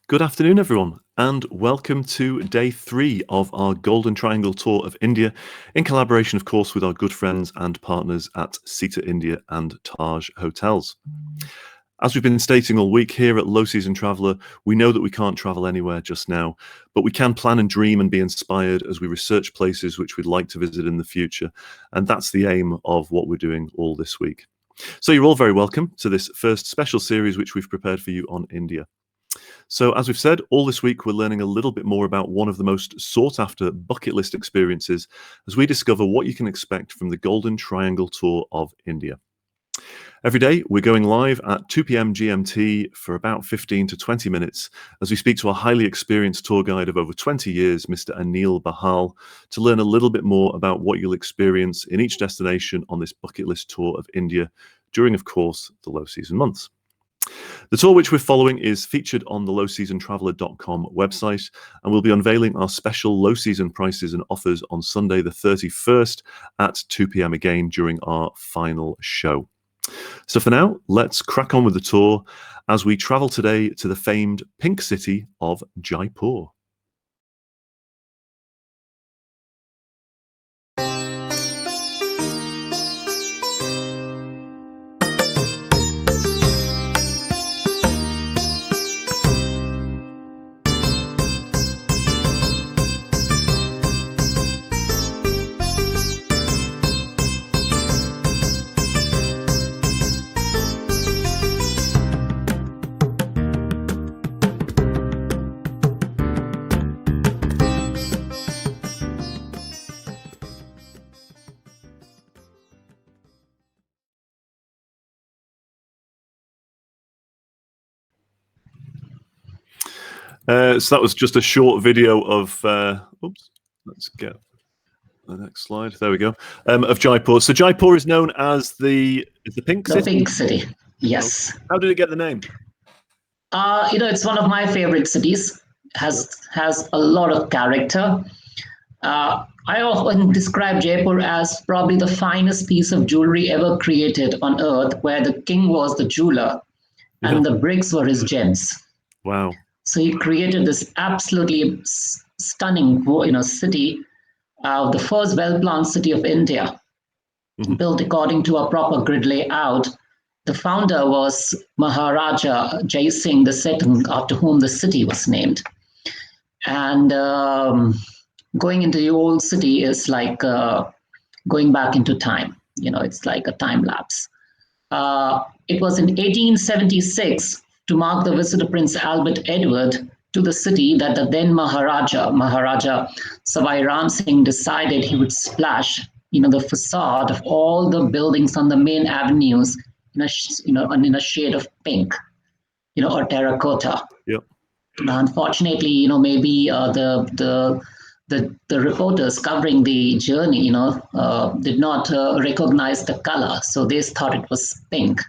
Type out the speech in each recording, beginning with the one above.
Good afternoon, everyone, and welcome to day 3 of our Golden Triangle tour of India, in collaboration, of course, with our good friends and partners at Sita India and Taj Hotels. As we've been stating all week here at Low Season Traveller, we know that we can't travel anywhere just now, but we can plan and dream and be inspired as we research places which we'd like to visit in the future, and that's the aim of what we're doing all this week. So you're all very welcome to this first special series which we've prepared for you on India. So, as we've said, all this week we're learning a little bit more about one of the most sought-after bucket list experiences as we discover what you can expect from the Golden Triangle tour of India. Every day we're going live at 2 p.m. GMT for about 15 to 20 minutes as we speak to our highly experienced tour guide of over 20 years, Mr. Anil, to learn a little bit more about what you'll experience in each destination on this bucket list tour of India during, of course, the low season months. The tour which we're following is featured on the lowseasontraveller.com website, and we'll be unveiling our special low season prices and offers on Sunday the 31st at 2 p.m. again during our final show. So for now, let's crack on with the tour as we travel today to the famed pink city of Jaipur. So that was just a short video of, let's get the next slide. There we go. Of Jaipur. So Jaipur is known as the Pink City? The Pink City, yes. How did it get the name? It's one of my favorite cities. Has a lot of character. I often describe Jaipur as probably the finest piece of jewelry ever created on earth, where the king was the jeweler and the bricks were his gems. Wow. So he created this absolutely stunning, city, the first well-planned city of India, built according to a proper grid layout. The founder was Maharaja Jai Singh II, after whom the city was named. And going into the old city is like going back into time. It's like a time lapse. It was in 1876, to mark the visit of Prince Albert Edward to the city, that the then Maharaja Savai Ram Singh, decided he would splash, the facade of all the buildings on the main avenues in a shade of pink, or terracotta. Yep. Unfortunately, maybe the reporters covering the journey, did not recognize the color, so they thought it was pink.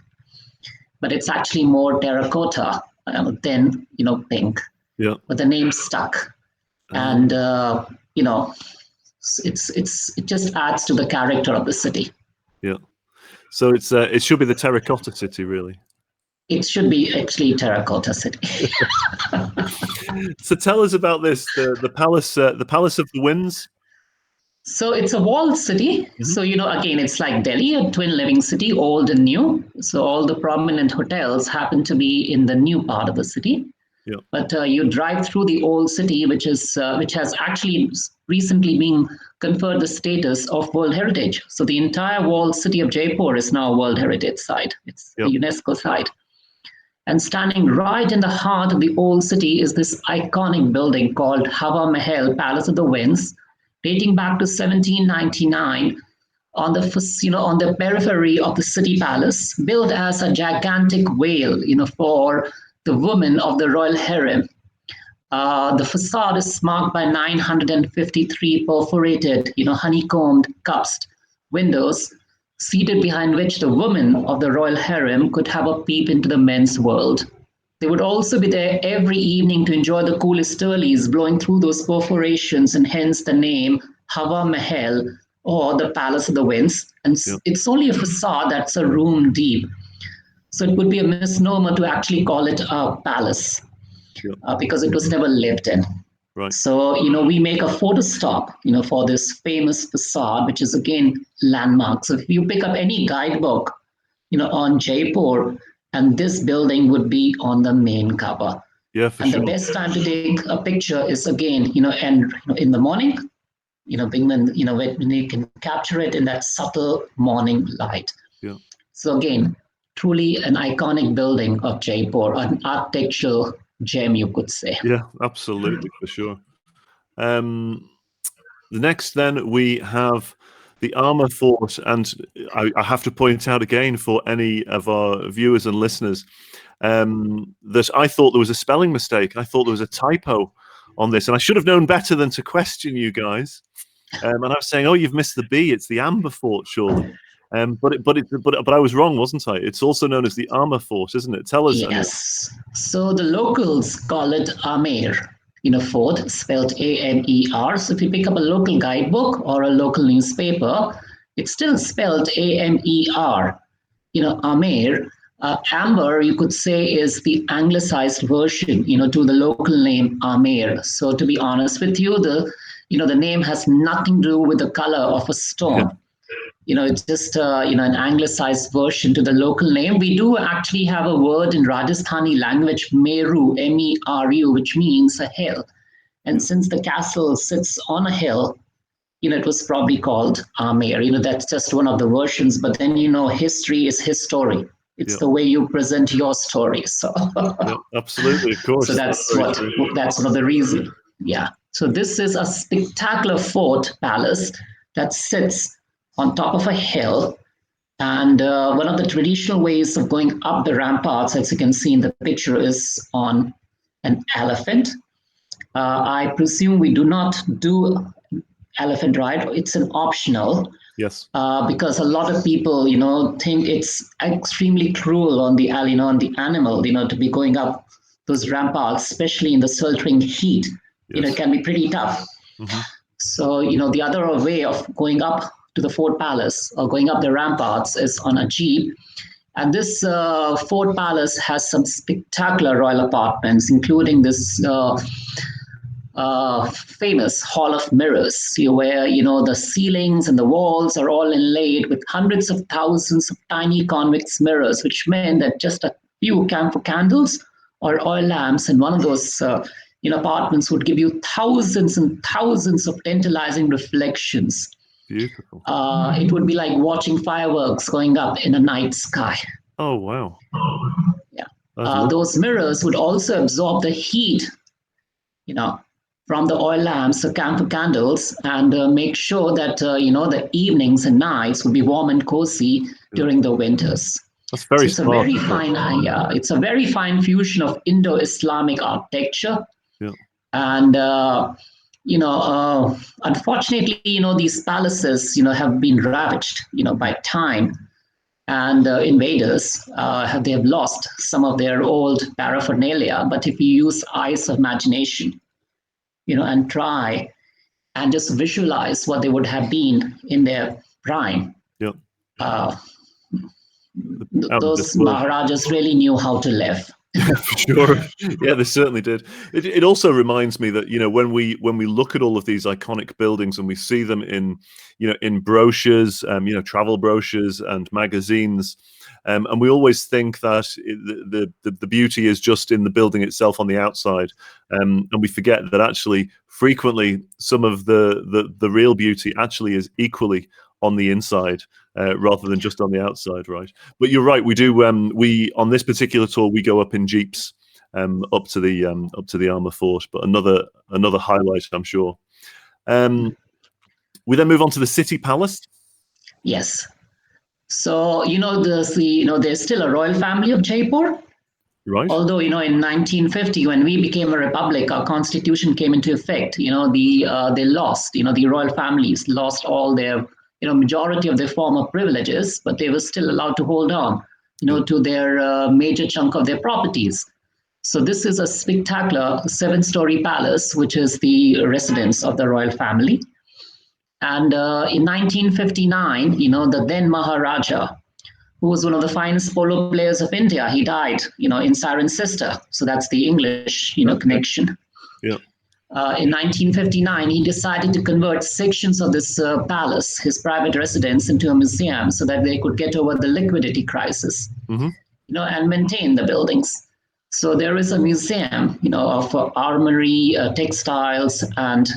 But it's actually more terracotta than pink. Yeah. But the name stuck, and it just adds to the character of the city. Yeah. So it should be the terracotta city, really. It should be actually terracotta city. So tell us about this, the palace of the winds. So it's a walled city. So, again, it's like Delhi, a twin living city, old and new. So all the prominent hotels happen to be in the new part of the city. Yeah. But you drive through the old city, which has actually recently been conferred the status of World Heritage. So the entire walled city of Jaipur is now a World Heritage site. It's a UNESCO site. And standing right in the heart of the old city is this iconic building called Hawa Mahal, Palace of the Winds, dating back to 1799, on the periphery of the city palace, built as a gigantic veil, for the women of the royal harem. The facade is marked by 953 perforated, honeycombed cusped windows, seated behind which the women of the royal harem could have a peep into the men's world. They would also be there every evening to enjoy the cool easterlies blowing through those perforations, and hence the name Hawa Mahal, or the Palace of the Winds. And it's only a facade that's a room deep. So it would be a misnomer to actually call it a palace. because it was never lived in. Right. So, we make a photo stop, for this famous facade, which is again landmark. So if you pick up any guidebook, on Jaipur, and this building would be on the main cover. Yeah, for And the sure. best time to take a picture is again, and in the morning, when you can capture it in that subtle morning light. Yeah. So again, truly an iconic building of Jaipur, an architectural gem, you could say. Yeah, absolutely, for sure. The next, then, we have the Armour Fort, and I have to point out again for any of our viewers and listeners that I thought there was a spelling mistake. I thought there was a typo on this, and I should have known better than to question you guys. And I was saying, "Oh, you've missed the B. It's the Amber Fort, surely." But I was wrong, wasn't I? It's also known as the Armour Fort, isn't it? Tell us, Anil. Yes. So the locals call it Amer, fort, spelled Amer. So if you pick up a local guidebook or a local newspaper, it's still spelled Amer. Amer. Amber, you could say, is the anglicized version, to the local name Amer. So to be honest with you, the name has nothing to do with the color of a stone. It's just an anglicized version to the local name. We do actually have a word in Rajasthani language, Meru, Meru, which means a hill. And since the castle sits on a hill, it was probably called Amer. That's just one of the versions. But then, history is his story. It's the way you present your story. So, absolutely, of course. So that's one of the reasons. Yeah. So this is a spectacular fort palace that sits on top of a hill. And one of the traditional ways of going up the ramparts, as you can see in the picture, is on an elephant. I presume we do not do elephant ride. It's an optional. Yes. Because a lot of people, think it's extremely cruel on the animal, to be going up those ramparts, especially in the sweltering heat. It can be pretty tough. Mm-hmm. So, the other way of going up to the Fort Palace or going up the ramparts is on a jeep. And this Fort Palace has some spectacular royal apartments, including this famous Hall of Mirrors, where the ceilings and the walls are all inlaid with hundreds of thousands of tiny convex mirrors, which meant that just a few camphor candles or oil lamps in one of those apartments would give you thousands and thousands of tantalizing reflections. Beautiful. It would be like watching fireworks going up in a night sky. Oh, wow. Yeah. Those mirrors would also absorb the heat, from the oil lamps or camphor candles, and make sure that the evenings and nights would be warm and cozy during the winters. That's very so smart. It's a very fine fusion of Indo-Islamic architecture. Yeah. And unfortunately, these palaces, have been ravaged, by time, and invaders. They have lost some of their old paraphernalia. But if you use eyes of imagination, and try and just visualize what they would have been in their prime. Yep. Those Maharajas really knew how to live. Yeah, for sure. Yeah, they certainly did. It also reminds me that when we look at all of these iconic buildings and we see them in brochures, travel brochures and magazines, and we always think that the beauty is just in the building itself on the outside, and we forget that actually frequently some of the real beauty actually is equally on the inside rather than just on the outside, right? But you're right. We do. We on this particular tour we go up in jeeps up to the Armour Fort. But another highlight, I'm sure. We then move on to the City Palace. Yes. So there's still a royal family of Jaipur. Right. Although, in 1950, when we became a republic, our constitution came into effect. They lost, the royal families lost all their, majority of their former privileges, but they were still allowed to hold on, to their major chunk of their properties. So this is a spectacular 7-story palace, which is the residence of the royal family. And in 1959, the then Maharaja, who was one of the finest polo players of India. He died, in Cirencester. So that's the English, connection. Yeah. In 1959, he decided to convert sections of this palace, his private residence, into a museum so that they could get over the liquidity crisis, and maintain the buildings. So there is a museum, of armory, textiles, and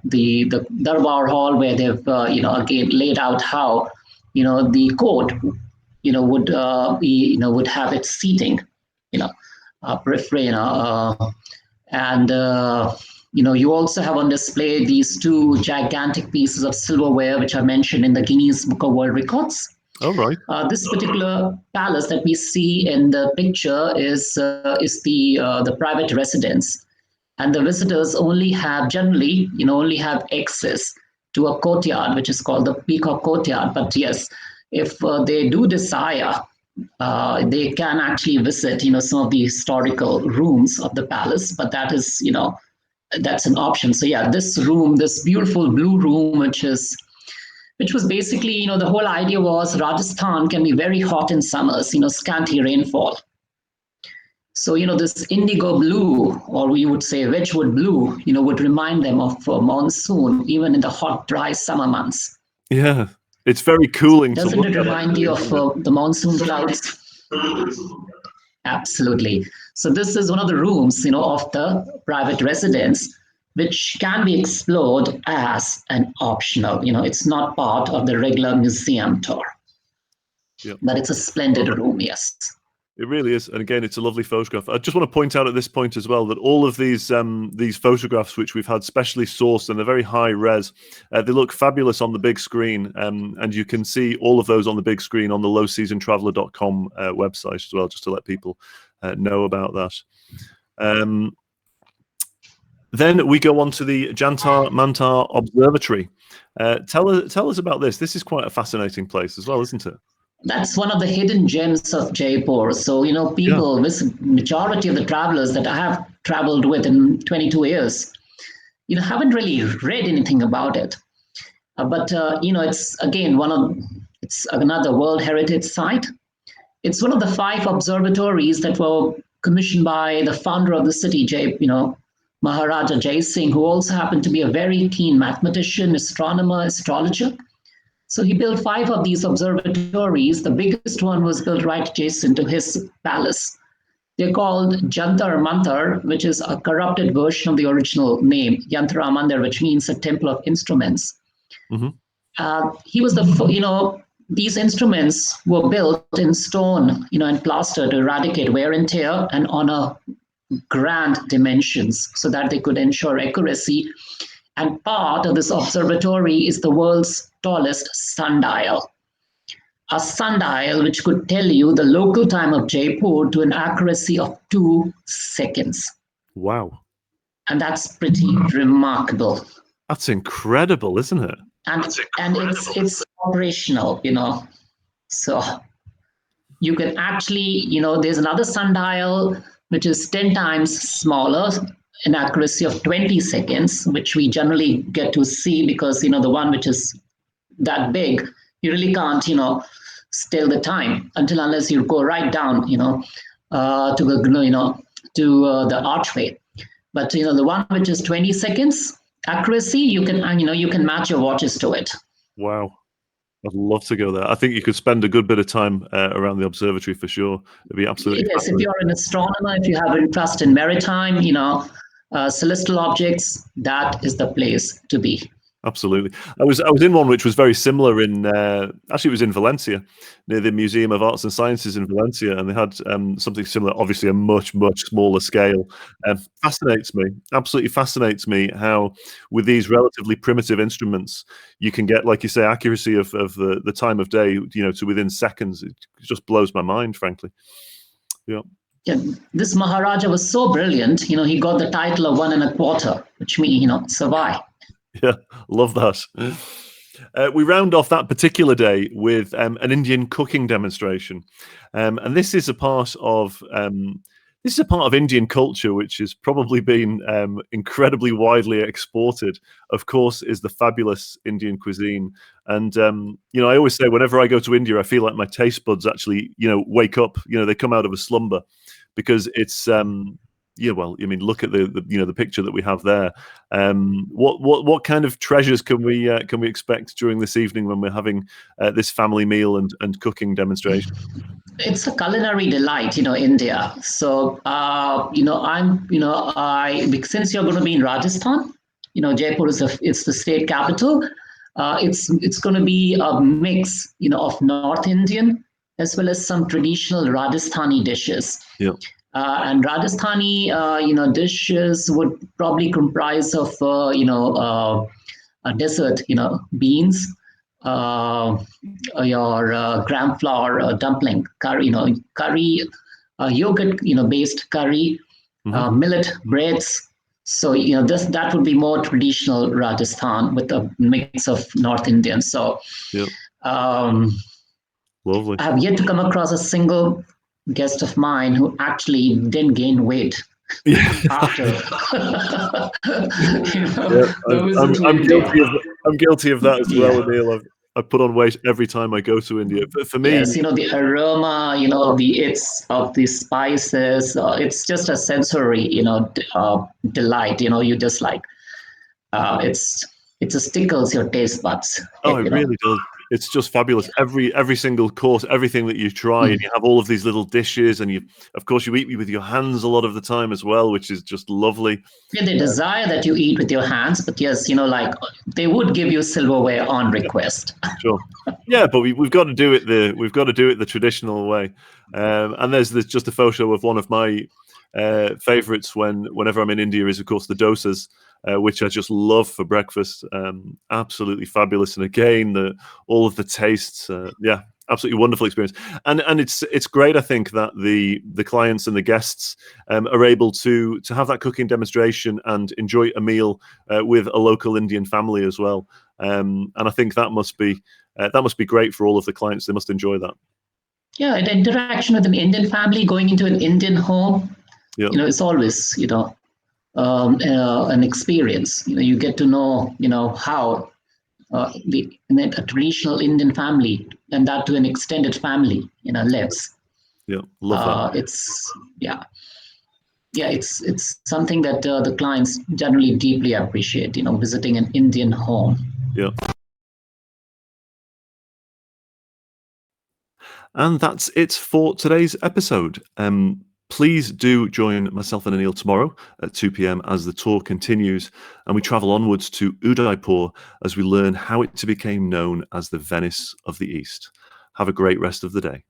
the Darbar Hall, where they've again laid out how the court would have its seating, periphery, and you also have on display these two gigantic pieces of silverware which are mentioned in the Guinness Book of World Records. Oh, right. This particular palace that we see in the picture is the private residence, and the visitors generally only have access to a courtyard which is called the Peacock Courtyard. But yes, if they do desire, they can actually visit some of the historical rooms of the palace. But that is that's an option. So yeah, this room, this beautiful blue room, which was basically, the whole idea was Rajasthan can be very hot in summers, scanty rainfall. So, this indigo blue, or we would say Wedgwood blue, would remind them of monsoon, even in the hot, dry summer months. Yeah, it's very cooling. Doesn't it remind you of the monsoon clouds? Absolutely. So this is one of the rooms, of the private residence, which can be explored as an optional. It's not part of the regular museum tour. Yep. But it's a splendid room, yes. It really is. And again, it's a lovely photograph. I just want to point out at this point as well that all of these photographs which we've had specially sourced and they're very high res, they look fabulous on the big screen. And you can see all of those on the big screen on the lowseasontraveler.com website as well, just to let people know about that. Then we go on to the Jantar Mantar Observatory. Tell us about this. This is quite a fascinating place as well, isn't it? That's one of the hidden gems of Jaipur. So, people, majority of the travelers that I have traveled with in 22 years, haven't really read anything about it. But it's again it's another World Heritage Site. It's one of the 5 observatories that were commissioned by the founder of the city, Maharaja Jai Singh, who also happened to be a very keen mathematician, astronomer, astrologer. So he built 5 of these observatories. The biggest one was built right adjacent to his palace. They're called Jantar Mantar, which is a corrupted version of the original name, Jantar Mantar, which means a temple of instruments. He was these instruments were built in stone, and plaster to eradicate wear and tear and honor grand dimensions so that they could ensure accuracy. And part of this observatory is the world's tallest sundial. A sundial which could tell you the local time of Jaipur to an accuracy of 2 seconds. Wow. And that's pretty remarkable. That's incredible, isn't it? And it's operational, So you can actually, there's another sundial which is 10 times smaller, an accuracy of 20 seconds, which we generally get to see because, the one which is that big, you really can't, tell the time unless you go right down, to the archway. But, the one which is 20 seconds accuracy, you can match your watches to it. Wow. I'd love to go there. I think you could spend a good bit of time around the observatory for sure. It'd be absolutely yes. If you're an astronomer, if you have interest in maritime, celestial objects, that is the place to be. Absolutely. I was in one which was very similar in actually it was in Valencia, near the Museum of Arts and Sciences in Valencia, and they had something similar, obviously a much smaller scale. Absolutely fascinates me how with these relatively primitive instruments you can get, like you say, accuracy of the time of day, to within seconds. It just blows my mind, frankly. Yeah. Yeah, this Maharaja was so brilliant, he got the title of 1 1/4, which means, Savai. Yeah, love that. We round off that particular day with an Indian cooking demonstration, and this is a part of Indian culture which has probably been incredibly widely exported. Of course, is the fabulous Indian cuisine, And I always say whenever I go to India, I feel like my taste buds actually, wake up. They come out of a slumber, because it's well, I mean, look at the picture that we have there. What kind of treasures can we expect during this evening when we're having this family meal and cooking demonstration? It's a culinary delight, India. So, since you're going to be in Rajasthan, Jaipur it's the state capital. It's going to be a mix, of North Indian as well as some traditional Rajasthani dishes. Yeah. And Rajasthani, dishes would probably comprise of, a dessert, beans, uh, your gram flour dumpling curry, curry, yogurt, based curry, millet breads. So that would be more traditional Rajasthan with a mix of North Indian. So Yeah. Lovely. I have yet to come across a single guest of mine who actually didn't gain weight after I'm guilty of that as well, Anil. I put on weight every time I go to India. For me, yes, the aroma, it's of the spices. It's just a sensory, delight. You just like it just tickles your taste buds. Oh, it really does. It's just fabulous. Every single course, everything that you try, and you have all of these little dishes, and of course, you eat with your hands a lot of the time as well, which is just lovely. Yeah, they desire that you eat with your hands, but yes, like they would give you silverware on request. Sure. Yeah, but we've got to do it the traditional way. And there's just a photo of one of my favorites whenever I'm in India is, of course, the dosas, which I just love for breakfast. Absolutely fabulous. And again, all of the tastes, absolutely wonderful experience. And it's great, I think, that the clients and the guests are able to have that cooking demonstration and enjoy a meal with a local Indian family as well. And I think that must be great for all of the clients. They must enjoy that. Yeah, the interaction with an Indian family, going into an Indian home, it's always an experience. You get to know how a traditional Indian family, and that to an extended family, lives. Yeah, love that. It's something that the clients generally deeply appreciate. Visiting an Indian home. Yeah. And that's it for today's episode. Please do join myself and Anil tomorrow at 2 p.m. as the tour continues and we travel onwards to Udaipur as we learn how it became known as the Venice of the East. Have a great rest of the day.